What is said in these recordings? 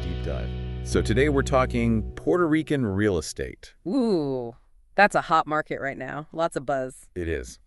deep dive. So today we're talking Puerto Rican real estate. Ooh, that's a hot market right now. Lots of buzz. It is.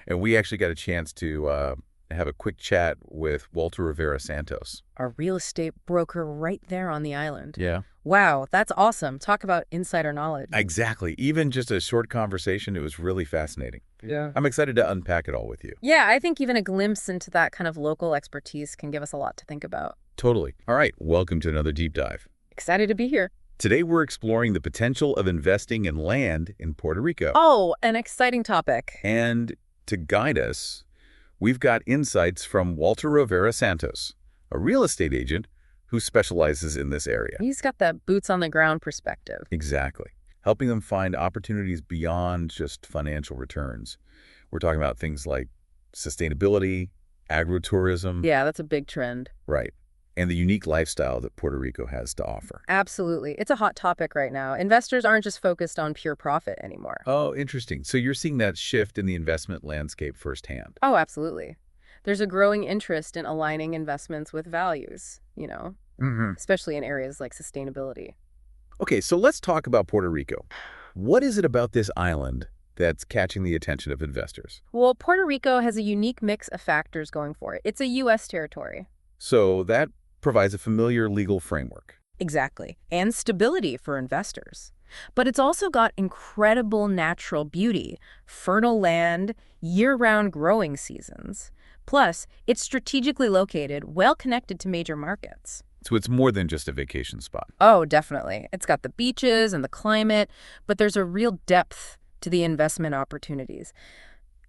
And we actually got a chance to have a quick chat with Walter Rivera Santos. A real estate broker right there on the island. Yeah. Wow, that's awesome. Talk about insider knowledge. Exactly. Even just a short conversation, it was really fascinating. Yeah. I'm excited to unpack it all with you. Yeah, I think even a glimpse into that kind of local expertise can give us a lot to think about. Totally. All right, welcome to another deep dive. Excited to be here. Today we're exploring the potential of investing in land in Puerto Rico. Oh, an exciting topic. And to guide us, we've got insights from Walter Rivera Santos, a real estate agent who specializes in this area. He's got that boots on the ground perspective. Exactly. Helping them find opportunities beyond just financial returns. We're talking about things like sustainability, agro-tourism. Yeah, that's a big trend. Right. And the unique lifestyle that Puerto Rico has to offer. Absolutely. It's a hot topic right now. Investors aren't just focused on pure profit anymore. Oh, interesting. So you're seeing that shift in the investment landscape firsthand. Oh, absolutely. There's a growing interest in aligning investments with values, especially in areas like sustainability. Okay, so let's talk about Puerto Rico. What is it about this island that's catching the attention of investors? Well, Puerto Rico has a unique mix of factors going for it. It's a U.S. territory. So that provides a familiar legal framework. Exactly. And stability for investors. But it's also got incredible natural beauty, fertile land, year-round growing seasons. Plus, it's strategically located, well connected to major markets. So it's more than just a vacation spot. Oh, definitely. It's got the beaches and the climate, but there's a real depth to the investment opportunities.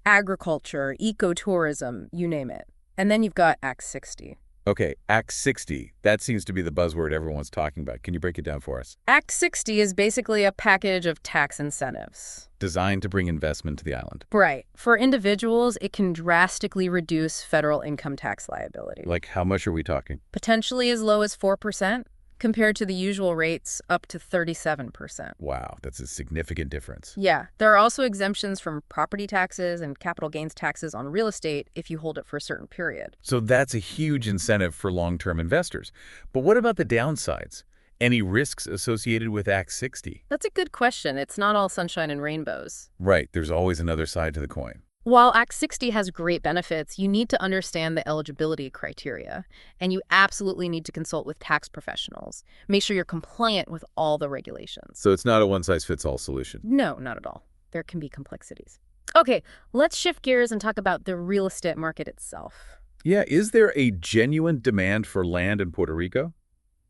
Agriculture, ecotourism, you name it. And then you've got Act 60. Okay, Act 60. That seems to be the buzzword everyone's talking about. Can you break it down for us? Act 60 is basically a package of tax incentives. Designed to bring investment to the island. Right. For individuals, it can drastically reduce federal income tax liability. Like how much are we talking? Potentially as low as 4%, compared to the usual rates up to 37%. Wow, that's a significant difference. Yeah. There are also exemptions from property taxes and capital gains taxes on real estate if you hold it for a certain period. So that's a huge incentive for long-term investors. But what about the downsides? Any risks associated with Act 60? That's a good question. It's not all sunshine and rainbows. Right, there's always another side to the coin. While Act 60 has great benefits, you need to understand the eligibility criteria, and you absolutely need to consult with tax professionals. Make sure you're compliant with all the regulations. So it's not a one-size-fits-all solution. No, not at all. There can be complexities. Okay, let's shift gears and talk about the real estate market itself. Yeah, is there a genuine demand for land in Puerto Rico?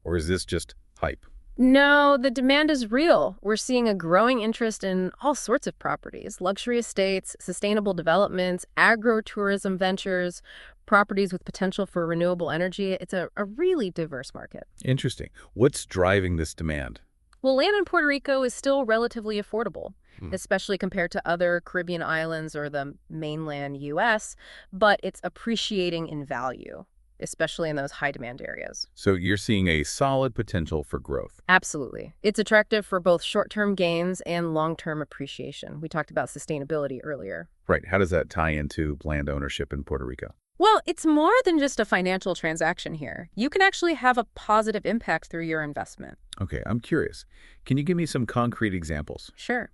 Or is this just hype? No, the demand is real. We're seeing a growing interest in all sorts of properties: luxury estates, sustainable developments, agro-tourism ventures, properties with potential for renewable energy. It's a really diverse market. Interesting. What's driving this demand? Well, land in Puerto Rico is still relatively affordable, especially compared to other Caribbean islands or the mainland U.S., but it's appreciating in value, especially in those high-demand areas. So you're seeing a solid potential for growth. Absolutely. It's attractive for both short-term gains and long-term appreciation. We talked about sustainability earlier. Right. How does that tie into land ownership in Puerto Rico? Well, it's more than just a financial transaction here. You can actually have a positive impact through your investment. Okay, I'm curious. Can you give me some concrete examples? Sure.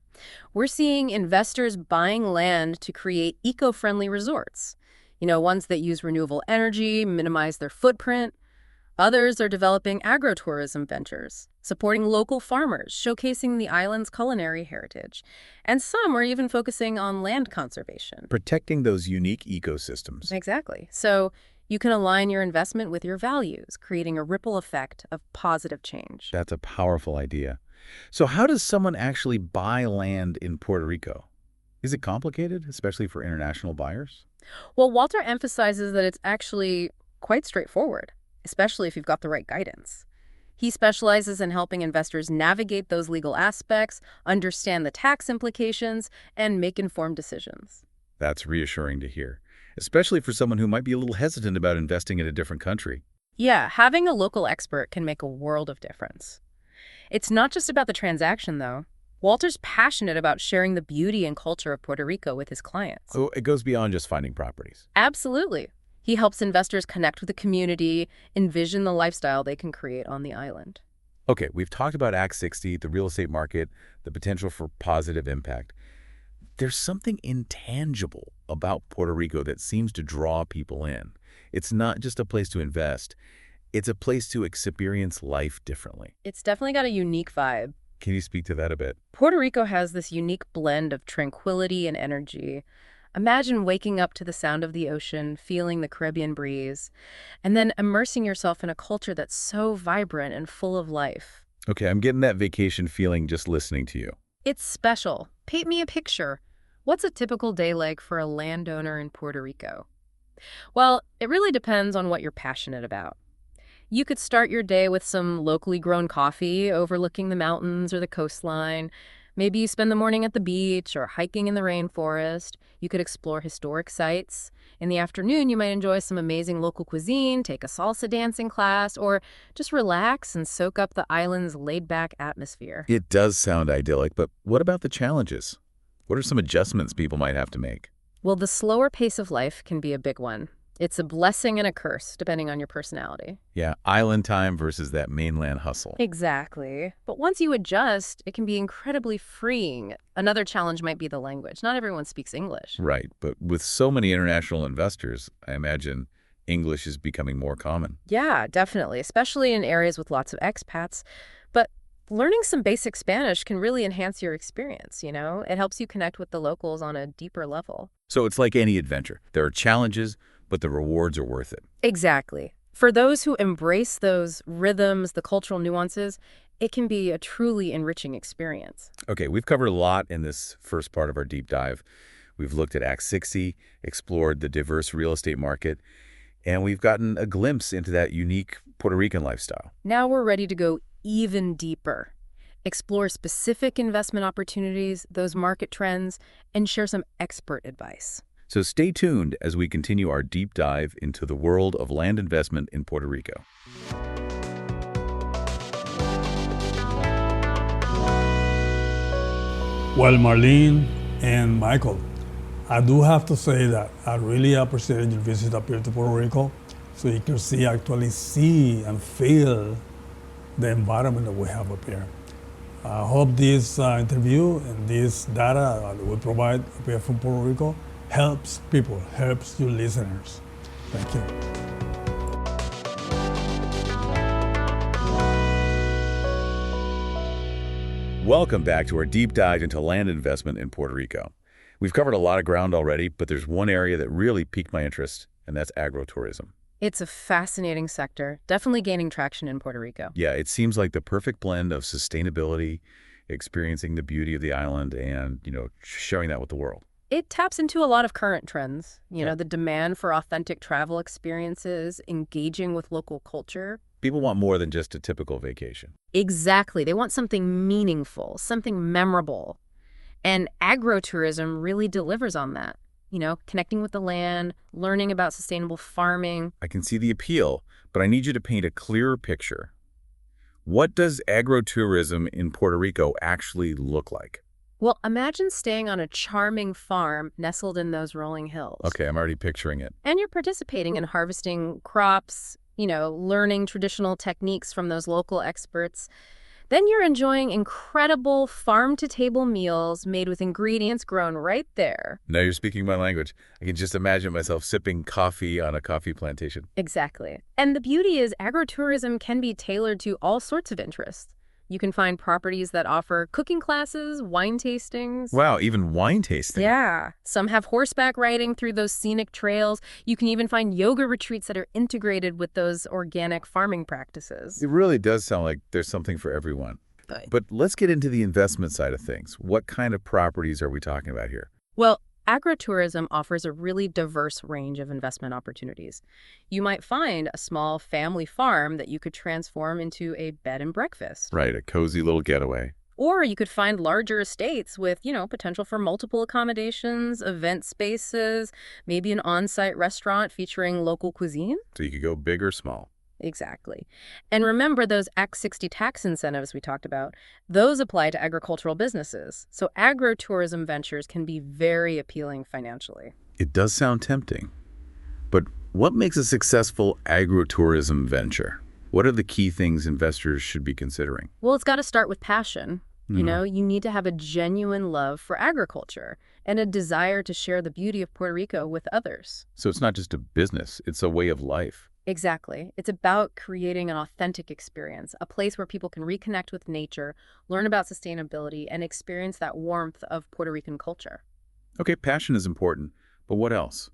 We're seeing investors buying land to create eco-friendly resorts. Ones that use renewable energy, minimize their footprint. Others are developing agro-tourism ventures, supporting local farmers, showcasing the island's culinary heritage. And some are even focusing on land conservation. Protecting those unique ecosystems. Exactly. So you can align your investment with your values, creating a ripple effect of positive change. That's a powerful idea. So how does someone actually buy land in Puerto Rico? Is it complicated, especially for international buyers? Well, Walter emphasizes that it's actually quite straightforward, especially if you've got the right guidance. He specializes in helping investors navigate those legal aspects, understand the tax implications, and make informed decisions. That's reassuring to hear, especially for someone who might be a little hesitant about investing in a different country. Yeah, having a local expert can make a world of difference. It's not just about the transaction, though. Walter's passionate about sharing the beauty and culture of Puerto Rico with his clients. So it goes beyond just finding properties. Absolutely. He helps investors connect with the community, envision the lifestyle they can create on the island. Okay, we've talked about Act 60, the real estate market, the potential for positive impact. There's something intangible about Puerto Rico that seems to draw people in. It's not just a place to invest. It's a place to experience life differently. It's definitely got a unique vibe. Can you speak to that a bit? Puerto Rico has this unique blend of tranquility and energy. Imagine waking up to the sound of the ocean, feeling the Caribbean breeze, and then immersing yourself in a culture that's so vibrant and full of life. Okay, I'm getting that vacation feeling just listening to you. It's special. Paint me a picture. What's a typical day like for a landowner in Puerto Rico? Well, it really depends on what you're passionate about. You could start your day with some locally grown coffee overlooking the mountains or the coastline. Maybe you spend the morning at the beach or hiking in the rainforest. You could explore historic sites. In the afternoon, you might enjoy some amazing local cuisine, take a salsa dancing class, or just relax and soak up the island's laid-back atmosphere. It does sound idyllic, but what about the challenges? What are some adjustments people might have to make? Well, the slower pace of life can be a big one. It's a blessing and a curse, depending on your personality. Yeah, island time versus that mainland hustle. Exactly. But once you adjust, it can be incredibly freeing. Another challenge might be the language. Not everyone speaks English. Right, but with so many international investors, I imagine English is becoming more common. Yeah, definitely, especially in areas with lots of expats. But learning some basic Spanish can really enhance your experience, you know? It helps you connect with the locals on a deeper level. So it's like any adventure. There are challenges, but the rewards are worth it. Exactly. For those who embrace those rhythms, the cultural nuances, it can be a truly enriching experience. Okay, we've covered a lot in this first part of our deep dive. We've looked at Act 60, explored the diverse real estate market, and we've gotten a glimpse into that unique Puerto Rican lifestyle. Now we're ready to go even deeper, explore specific investment opportunities, those market trends, and share some expert advice. So stay tuned as we continue our deep dive into the world of land investment in Puerto Rico. Well, Marlene and Michael, I do have to say that I really appreciated your visit up here to Puerto Rico so you can actually see and feel the environment that we have up here. I hope this interview and this data that we provide up here from Puerto Rico helps people, helps your listeners. Thank you. Welcome back to our deep dive into land investment in Puerto Rico. We've covered a lot of ground already, but there's one area that really piqued my interest, and that's agro-tourism. It's a fascinating sector, definitely gaining traction in Puerto Rico. Yeah, it seems like the perfect blend of sustainability, experiencing the beauty of the island, and, sharing that with the world. It taps into a lot of current trends, Yeah. the demand for authentic travel experiences, engaging with local culture. People want more than just a typical vacation. Exactly. They want something meaningful, something memorable. And agro-tourism really delivers on that. Connecting with the land, learning about sustainable farming. I can see the appeal, but I need you to paint a clearer picture. What does agro-tourism in Puerto Rico actually look like? Well, imagine staying on a charming farm nestled in those rolling hills. Okay, I'm already picturing it. And you're participating in harvesting crops, learning traditional techniques from those local experts. Then you're enjoying incredible farm-to-table meals made with ingredients grown right there. Now you're speaking my language. I can just imagine myself sipping coffee on a coffee plantation. Exactly. And the beauty is agro-tourism can be tailored to all sorts of interests. You can find properties that offer cooking classes, wine tastings. Wow, even wine tasting. Yeah. Some have horseback riding through those scenic trails. You can even find yoga retreats that are integrated with those organic farming practices. It really does sound like there's something for everyone. But let's get into the investment side of things. What kind of properties are we talking about here? Well, agro-tourism offers a really diverse range of investment opportunities. You might find a small family farm that you could transform into a bed and breakfast. Right, a cozy little getaway. Or you could find larger estates with, potential for multiple accommodations, event spaces, maybe an on-site restaurant featuring local cuisine. So you could go big or small. Exactly. And remember those Act 60 tax incentives we talked about? Those apply to agricultural businesses. So agro-tourism ventures can be very appealing financially. It does sound tempting. But What makes a successful agro-tourism venture? What are the key things investors should be considering? Well, it's got to start with passion. Mhm. You need to have a genuine love for agriculture and a desire to share the beauty of Puerto Rico with others. So it's not just a business, it's a way of life. Exactly. It's about creating an authentic experience, a place where people can reconnect with nature, learn about sustainability, and experience that warmth of Puerto Rican culture. Okay, passion is important, but what else?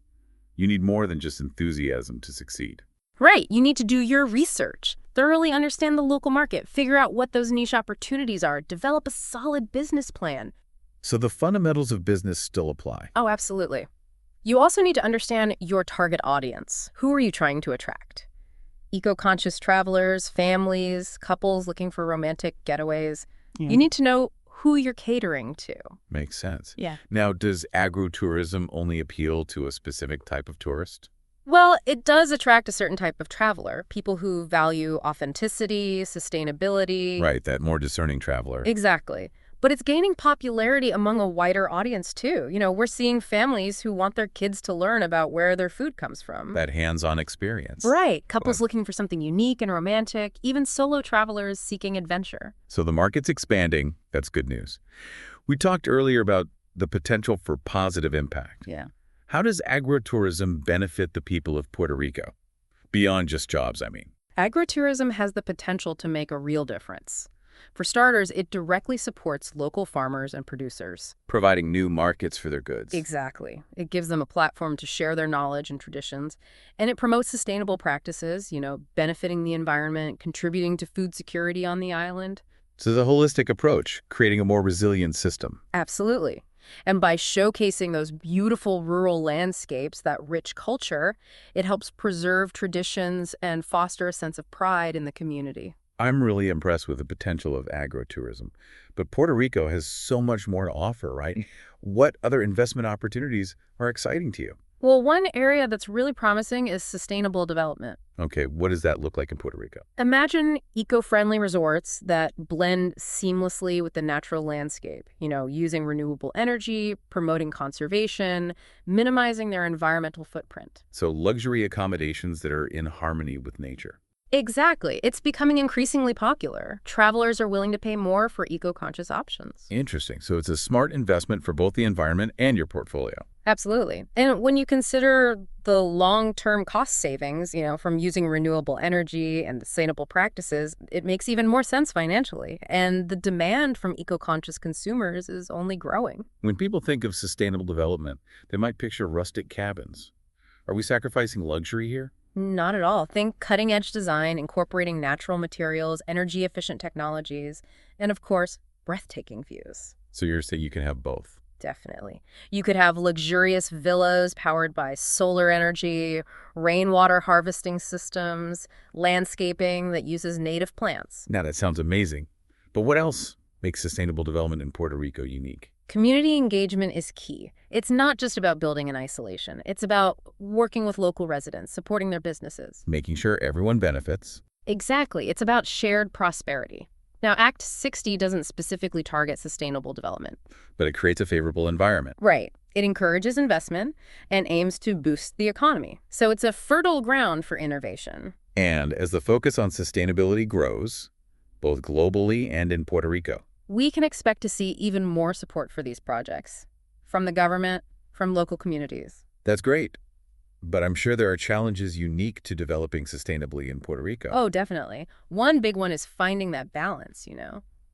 You need more than just enthusiasm to succeed. Right. You need to do your research, thoroughly understand the local market, figure out what those niche opportunities are, develop a solid business plan. So the fundamentals of business still apply. Oh, absolutely. You also need to understand your target audience. Who are you trying to attract? Eco-conscious travelers, families, couples looking for romantic getaways. Yeah. You need to know who you're catering to. Makes sense. Yeah. Now, does agro-tourism only appeal to a specific type of tourist? Well, it does attract a certain type of traveler, people who value authenticity, sustainability. Right, that more discerning traveler. Exactly. But it's gaining popularity among a wider audience, too. We're seeing families who want their kids to learn about where their food comes from. That hands-on experience. Right. Couples looking for something unique and romantic, even solo travelers seeking adventure. So the market's expanding. That's good news. We talked earlier about the potential for positive impact. Yeah. How does agro-tourism benefit the people of Puerto Rico? Beyond just jobs, I mean. Agro-tourism has the potential to make a real difference. For starters, it directly supports local farmers and producers. Providing new markets for their goods. Exactly. It gives them a platform to share their knowledge and traditions, and it promotes sustainable practices, benefiting the environment, contributing to food security on the island. So the holistic approach, creating a more resilient system. Absolutely. And by showcasing those beautiful rural landscapes, that rich culture, it helps preserve traditions and foster a sense of pride in the community. I'm really impressed with the potential of agro-tourism. But Puerto Rico has so much more to offer, right? What other investment opportunities are exciting to you? Well, one area that's really promising is sustainable development. Okay, what does that look like in Puerto Rico? Imagine eco-friendly resorts that blend seamlessly with the natural landscape, using renewable energy, promoting conservation, minimizing their environmental footprint. So luxury accommodations that are in harmony with nature. Exactly. It's becoming increasingly popular. Travelers are willing to pay more for eco-conscious options. Interesting. So it's a smart investment for both the environment and your portfolio. Absolutely. And when you consider the long-term cost savings, from using renewable energy and sustainable practices, it makes even more sense financially. And the demand from eco-conscious consumers is only growing. When people think of sustainable development, they might picture rustic cabins. Are we sacrificing luxury here? Not at all. Think cutting-edge design, incorporating natural materials, energy-efficient technologies, and of course, breathtaking views. So you're saying you can have both? Definitely. You could have luxurious villas powered by solar energy, rainwater harvesting systems, landscaping that uses native plants. Now that sounds amazing. But what else makes sustainable development in Puerto Rico unique? Community engagement is key. It's not just about building in isolation. It's about working with local residents, supporting their businesses. Making sure everyone benefits. Exactly. It's about shared prosperity. Now, Act 60 doesn't specifically target sustainable development. But it creates a favorable environment. Right. It encourages investment and aims to boost the economy. So it's a fertile ground for innovation. And as the focus on sustainability grows, both globally and in Puerto Rico, we can expect to see even more support for these projects from the government, from local communities. that's great. But I'm sure there are challenges unique to developing sustainably in Puerto Rico. Oh, definitely. One big one is finding that balance,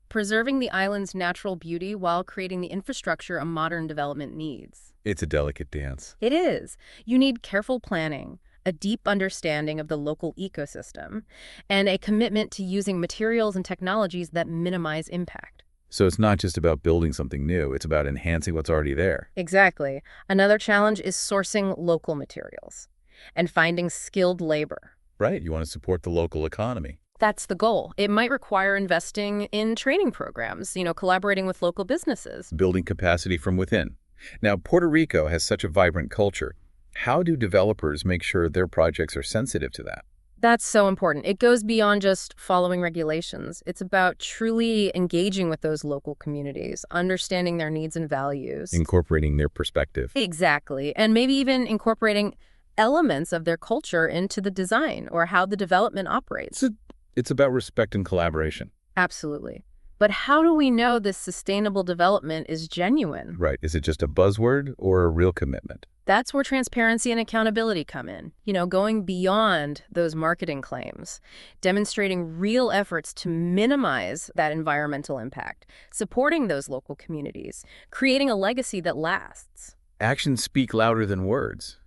preserving the island's natural beauty while creating the infrastructure a modern development needs. It's a delicate dance. It is. You need careful planning, a deep understanding of the local ecosystem, and a commitment to using materials and technologies that minimize impact. So it's not just about building something new, it's about enhancing what's already there. Exactly. Another challenge is sourcing local materials and finding skilled labor. Right, you want to support the local economy. That's the goal. It might require investing in training programs, collaborating with local businesses. Building capacity from within. Now, Puerto Rico has such a vibrant culture. How do developers make sure their projects are sensitive to that? That's so important. It goes beyond just following regulations. It's about truly engaging with those local communities, understanding their needs and values. Incorporating their perspective. Exactly. And maybe even incorporating elements of their culture into the design or how the development operates. It's about respect and collaboration. Absolutely. But how do we know this sustainable development is genuine? Right. Is it just a buzzword or a real commitment? That's where transparency and accountability come in. Going beyond those marketing claims, demonstrating real efforts to minimize that environmental impact, supporting those local communities, creating a legacy that lasts. Actions speak louder than words.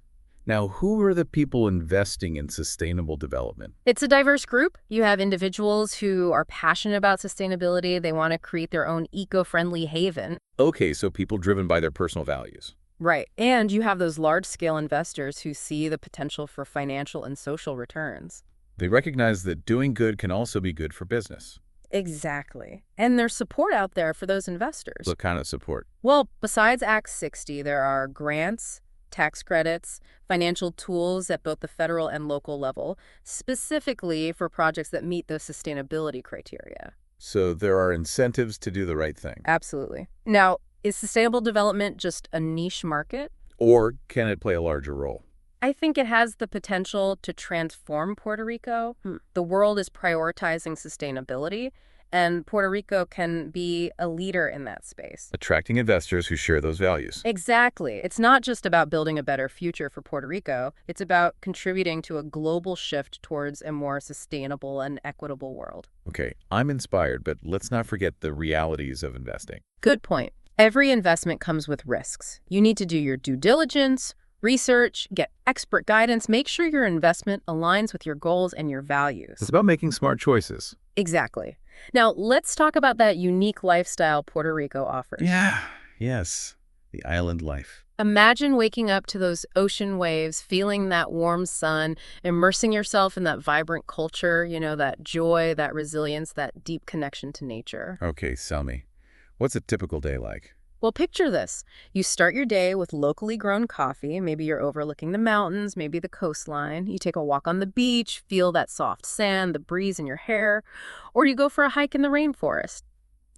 Now, who are the people investing in sustainable development? It's a diverse group. You have individuals who are passionate about sustainability. They want to create their own eco-friendly haven. Okay, so people driven by their personal values. Right. And you have those large-scale investors who see the potential for financial and social returns. They recognize that doing good can also be good for business. Exactly. And there's support out there for those investors. What kind of support? Well, besides Act 60, there are grants, tax credits, financial tools at both the federal and local level, specifically for projects that meet those sustainability criteria. So there are incentives to do the right thing. Absolutely. Now, is sustainable development just a niche market? Or can it play a larger role? I think it has the potential to transform Puerto Rico. The world is prioritizing sustainability, and Puerto Rico can be a leader in that space. Attracting investors who share those values. Exactly. It's not just about building a better future for Puerto Rico. It's about contributing to a global shift towards a more sustainable and equitable world. Okay, I'm inspired, but let's not forget the realities of investing. Good point. Every investment comes with risks. You need to do your due diligence, research, get expert guidance, make sure your investment aligns with your goals and your values. It's about making smart choices. Exactly. Now, let's talk about that unique lifestyle Puerto Rico offers. Yes, the island life. Imagine waking up to those ocean waves, feeling that warm sun, immersing yourself in that vibrant culture, that joy, that resilience, that deep connection to nature. Okay, sell me. What's a typical day like? Well, picture this. You start your day with locally grown coffee. Maybe you're overlooking the mountains, maybe the coastline. You take a walk on the beach, feel that soft sand, the breeze in your hair, or you go for a hike in the rainforest.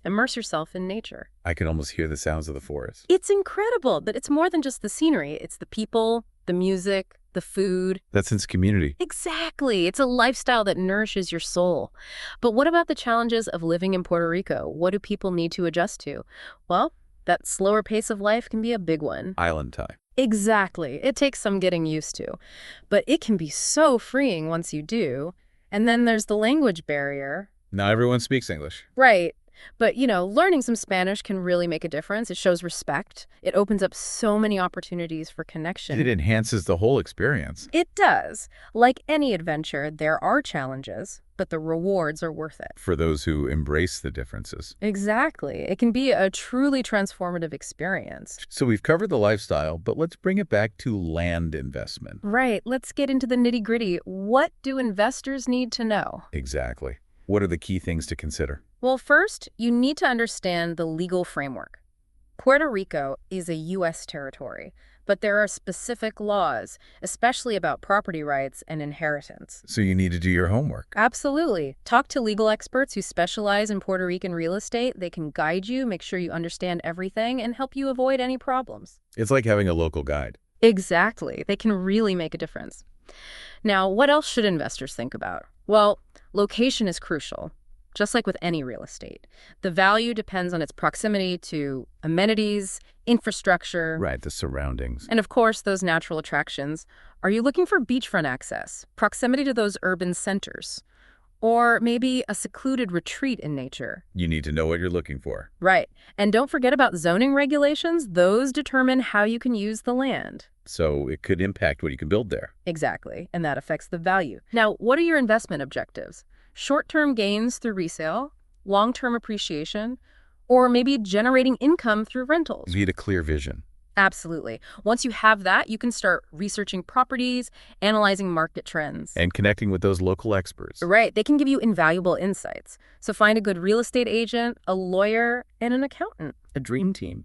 Immerse yourself in nature. I can almost hear the sounds of the forest. It's incredible, but it's more than just the scenery. It's the people, the music, the food. That sense of community. Exactly. It's a lifestyle that nourishes your soul. But what about the challenges of living in Puerto Rico? What do people need to adjust to? Well, that slower pace of life can be a big one. Island time. Exactly. It takes some getting used to. But it can be so freeing once you do. And then there's the language barrier. Not everyone speaks English. Right. But, learning some Spanish can really make a difference. It shows respect. It opens up so many opportunities for connection. It enhances the whole experience. It does. Like any adventure, there are challenges, but the rewards are worth it. For those who embrace the differences. Exactly. It can be a truly transformative experience. So we've covered the lifestyle, but let's bring it back to land investment. Right. Let's get into the nitty-gritty. What do investors need to know? Exactly. What are the key things to consider? Well, first, you need to understand the legal framework. Puerto Rico is a U.S. territory, but there are specific laws, especially about property rights and inheritance. So you need to do your homework. Absolutely. Talk to legal experts who specialize in Puerto Rican real estate. They can guide you, make sure you understand everything, and help you avoid any problems. It's like having a local guide. Exactly. They can really make a difference. Now, what else should investors think about? Well, location is crucial. Just like with any real estate, the value depends on its proximity to amenities, infrastructure. Right, the surroundings. And of course, those natural attractions. Are you looking for beachfront access, proximity to those urban centers, or maybe a secluded retreat in nature? You need to know what you're looking for. Right. And don't forget about zoning regulations. Those determine how you can use the land. So it could impact what you can build there. Exactly. And that affects the value. Now, what are your investment objectives? Short-term gains through resale, long-term appreciation, or maybe generating income through rentals? You need a clear vision. Absolutely. Once you have that, you can start researching properties, analyzing market trends. And connecting with those local experts. Right. They can give you invaluable insights. So find a good real estate agent, a lawyer, and an accountant. A dream team.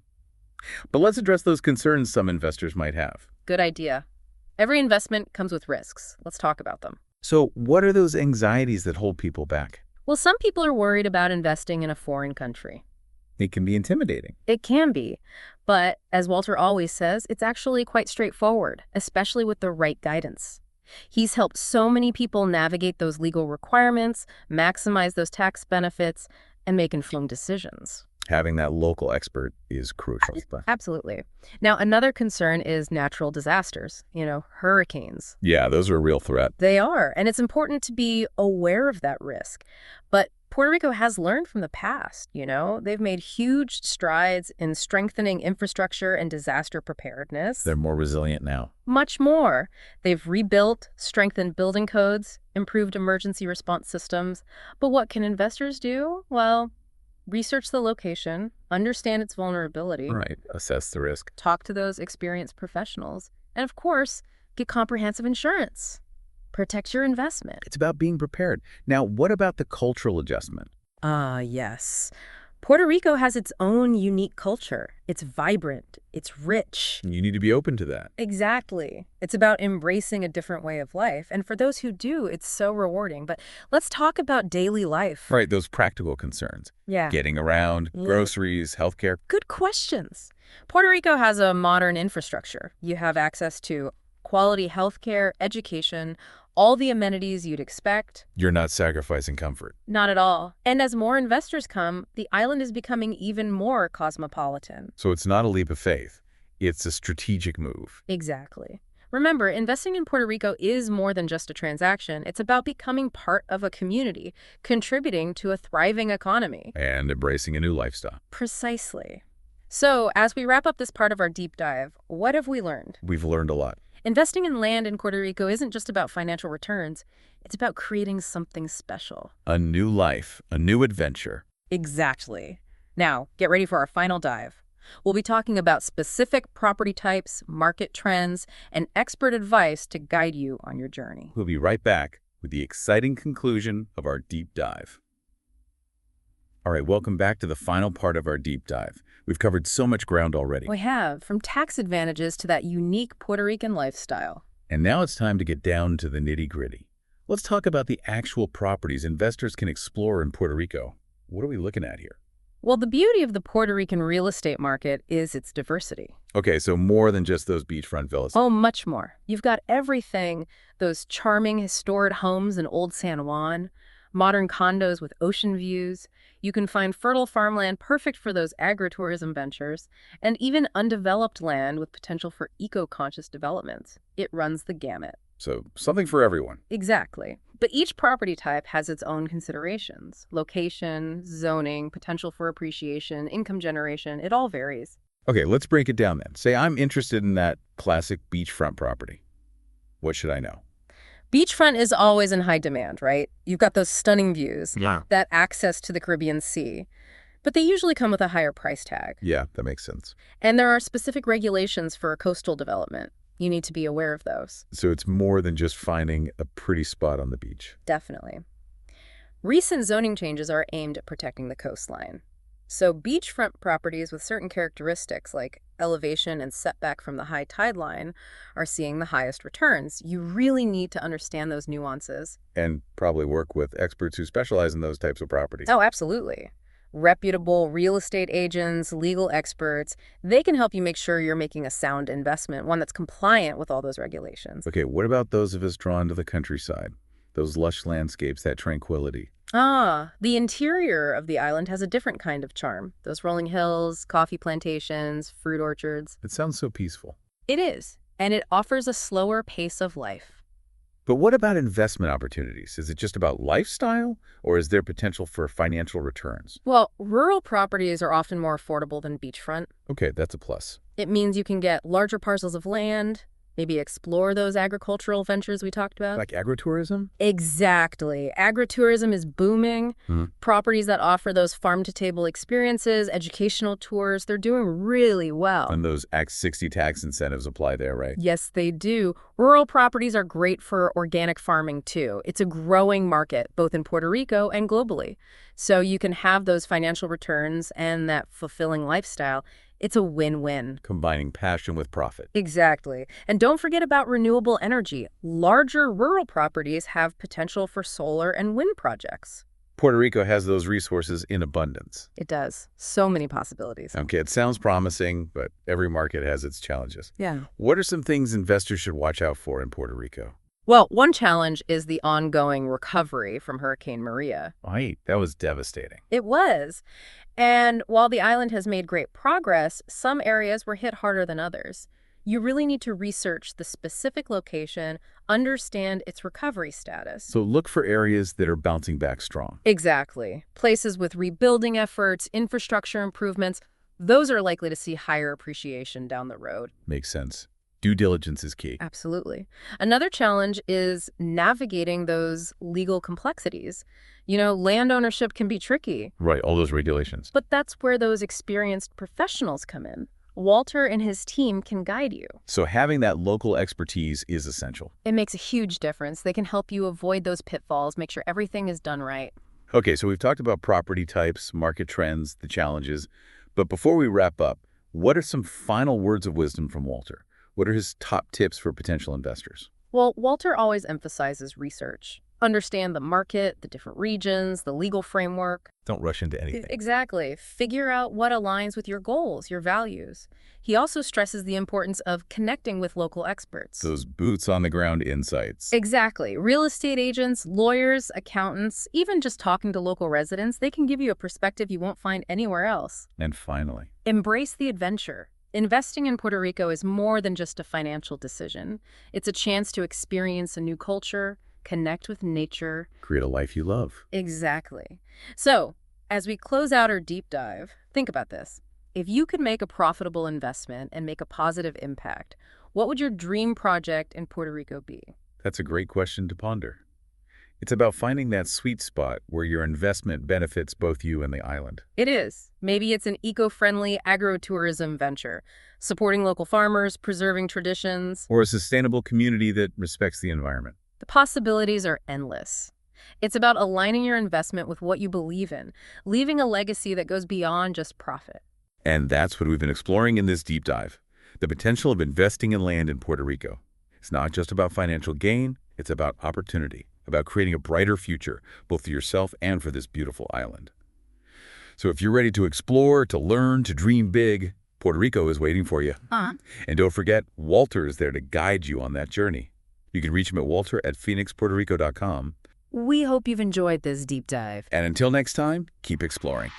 But let's address those concerns some investors might have. Good idea. Every investment comes with risks. Let's talk about them. So what are those anxieties that hold people back? Well, some people are worried about investing in a foreign country. It can be intimidating. It can be. But as Walter always says, it's actually quite straightforward, especially with the right guidance. He's helped so many people navigate those legal requirements, maximize those tax benefits, and make informed decisions. Having that local expert is crucial. Absolutely. Now, another concern is natural disasters, hurricanes. Yeah, those are a real threat. They are, and it's important to be aware of that risk. But Puerto Rico has learned from the past, They've made huge strides in strengthening infrastructure and disaster preparedness. They're more resilient now. Much more. They've rebuilt, strengthened building codes, improved emergency response systems. But what can investors do? Well, research the location, understand its vulnerability. Right. Assess the risk. Talk to those experienced professionals. And of course, get comprehensive insurance. Protect your investment. It's about being prepared. Now, what about the cultural adjustment? Yes. Puerto Rico has its own unique culture. It's vibrant. It's rich. You need to be open to that. Exactly. It's about embracing a different way of life. And for those who do, it's so rewarding. But let's talk about daily life. Right, those practical concerns. Yeah. Getting around, groceries, healthcare. Good questions. Puerto Rico has a modern infrastructure. You have access to quality healthcare, education, all the amenities you'd expect. You're not sacrificing comfort. Not at all. And as more investors come, the island is becoming even more cosmopolitan. So it's not a leap of faith. It's a strategic move. Exactly. Remember, investing in Puerto Rico is more than just a transaction. It's about becoming part of a community, contributing to a thriving economy. And embracing a new lifestyle. Precisely. So, as we wrap up this part of our deep dive, what have we learned? We've learned a lot. Investing in land in Puerto Rico isn't just about financial returns. It's about creating something special. A new life, a new adventure. Exactly. Now, get ready for our final dive. We'll be talking about specific property types, market trends, and expert advice to guide you on your journey. We'll be right back with the exciting conclusion of our deep dive. All right, welcome back to the final part of our deep dive. We've covered so much ground already. We have, from tax advantages to that unique Puerto Rican lifestyle. And now it's time to get down to the nitty-gritty. Let's talk about the actual properties investors can explore in Puerto Rico. What are we looking at here? Well, the beauty of the Puerto Rican real estate market is its diversity. Okay, so more than just those beachfront villas. Oh, much more. You've got everything. Those charming historic homes in Old San Juan, modern condos with ocean views. You can find fertile farmland perfect for those agro-tourism ventures, and even undeveloped land with potential for eco-conscious developments. It runs the gamut. So something for everyone. Exactly. But each property type has its own considerations. Location, zoning, potential for appreciation, income generation, it all varies. Okay, let's break it down then. Say I'm interested in that classic beachfront property. What should I know? Beachfront is always in high demand, right? You've got those stunning views, Yeah. that access to the Caribbean Sea. But they usually come with a higher price tag. Yeah, that makes sense. And there are specific regulations for coastal development. You need to be aware of those. So it's more than just finding a pretty spot on the beach. Definitely. Recent zoning changes are aimed at protecting the coastline. So beachfront properties with certain characteristics like elevation and setback from the high tide line are seeing the highest returns. You really need to understand those nuances. And probably work with experts who specialize in those types of properties. Oh, absolutely. Reputable real estate agents, legal experts, they can help you make sure you're making a sound investment, one that's compliant with all those regulations. Okay, what about those of us drawn to the countryside? Those lush landscapes, that tranquility. The interior of the island has a different kind of charm. Those rolling hills, coffee plantations, fruit orchards. It sounds so peaceful. It is, and it offers a slower pace of life. But what about investment opportunities? Is it just about lifestyle, or is there potential for financial returns? Well, rural properties are often more affordable than beachfront. Okay, that's a plus. It means you can get larger parcels of land, maybe explore those agricultural ventures we talked about. Like agro-tourism? Exactly. Agro-tourism is booming. Properties that offer those farm-to-table experiences, educational tours, they're doing really well. And those Act 60 tax incentives apply there, right? Yes, they do. Rural properties are great for organic farming, too. It's a growing market, both in Puerto Rico and globally. So you can have those financial returns and that fulfilling lifestyle. It's a win-win. Combining passion with profit. Exactly. And don't forget about renewable energy. Larger rural properties have potential for solar and wind projects. Puerto Rico has those resources in abundance. It does. So many possibilities. Okay, it sounds promising, but every market has its challenges. Yeah. What are some things investors should watch out for in Puerto Rico? Well, one challenge is the ongoing recovery from Hurricane Maria. Right, that was devastating. It was. And while the island has made great progress, some areas were hit harder than others. You really need to research the specific location, understand its recovery status. So look for areas that are bouncing back strong. Exactly. Places with rebuilding efforts, infrastructure improvements, those are likely to see higher appreciation down the road. Makes sense. Due diligence is key. Absolutely. Another challenge is navigating those legal complexities. Land ownership can be tricky. Right, all those regulations. But that's where those experienced professionals come in. Walter and his team can guide you. So having that local expertise is essential. It makes a huge difference. They can help you avoid those pitfalls, make sure everything is done right. Okay, so we've talked about property types, market trends, the challenges. But before we wrap up, what are some final words of wisdom from Walter? What are his top tips for potential investors? Well, Walter always emphasizes research. Understand the market, the different regions, the legal framework. Don't rush into anything. Exactly. Figure out what aligns with your goals, your values. He also stresses the importance of connecting with local experts. Those boots-on-the-ground insights. Exactly. Real estate agents, lawyers, accountants, even just talking to local residents, they can give you a perspective you won't find anywhere else. And finally, embrace the adventure. Investing in Puerto Rico is more than just a financial decision. It's a chance to experience a new culture, connect with nature. create a life you love. Exactly. So, as we close out our deep dive, think about this. If you could make a profitable investment and make a positive impact, what would your dream project in Puerto Rico be? That's a great question to ponder. It's about finding that sweet spot where your investment benefits both you and the island. It is. Maybe it's an eco-friendly agro-tourism venture, supporting local farmers, preserving traditions. Or a sustainable community that respects the environment. The possibilities are endless. It's about aligning your investment with what you believe in, leaving a legacy that goes beyond just profit. And that's what we've been exploring in this deep dive. The potential of investing in land in Puerto Rico. It's not just about financial gain, it's about opportunity, about creating a brighter future, both for yourself and for this beautiful island. So if you're ready to explore, to learn, to dream big, Puerto Rico is waiting for you. And don't forget, Walter is there to guide you on that journey. You can reach him at walter@phoenixpuertorico.com. We hope you've enjoyed this deep dive. And until next time, keep exploring.